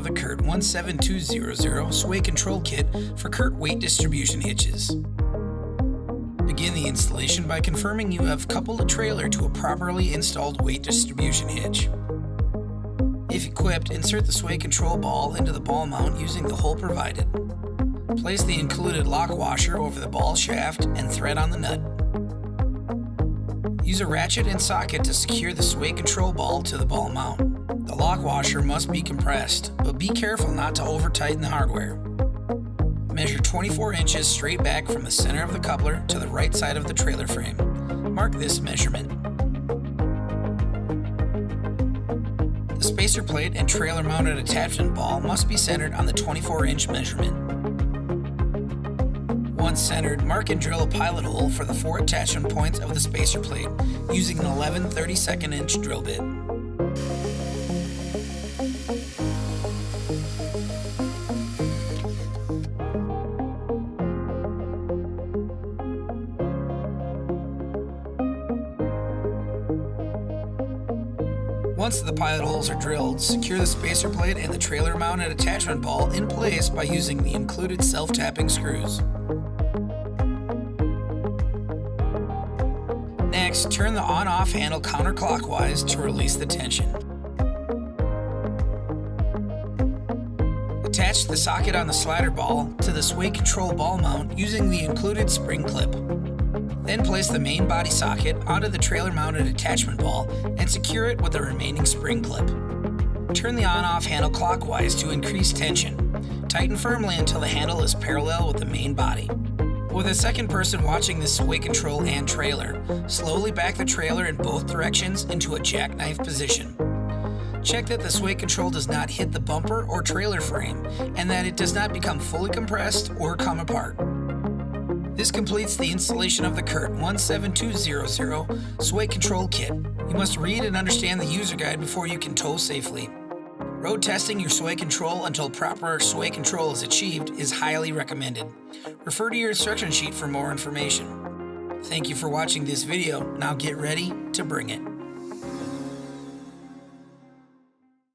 of the CURT 17200 sway control kit for CURT weight distribution hitches. Begin the installation by confirming you have coupled a trailer to a properly installed weight distribution hitch. If equipped, insert the sway control ball into the ball mount using the hole provided. Place the included lock washer over the ball shaft and thread on the nut. Use a ratchet and socket to secure the sway control ball to the ball mount. The lock washer must be compressed, but be careful not to over-tighten the hardware. Measure 24 inches straight back from the center of the coupler to the right side of the trailer frame. Mark this measurement. The spacer plate and trailer mounted attachment ball must be centered on the 24-inch measurement. Once centered, mark and drill a pilot hole for the 4 attachment points of the spacer plate using an 11 32nd-inch drill bit. Once the pilot holes are drilled, secure the spacer plate and the trailer mounted attachment ball in place by using the included self-tapping screws. Next, turn the on-off handle counterclockwise to release the tension. Attach the socket on the slider ball to the sway control ball mount using the included spring clip. Then place the main body socket onto the trailer mounted attachment ball and secure it with the remaining spring clip. Turn the on-off handle clockwise to increase tension. Tighten firmly until the handle is parallel with the main body. With a second person watching this sway control and trailer, slowly back the trailer in both directions into a jackknife position. Check that the sway control does not hit the bumper or trailer frame and that it does not become fully compressed or come apart. This completes the installation of the CURT 17200 sway control kit. You must read and understand the user guide before you can tow safely. Road testing your sway control until proper sway control is achieved is highly recommended. Refer to your instruction sheet for more information. Thank you for watching this video. Now get ready to bring it.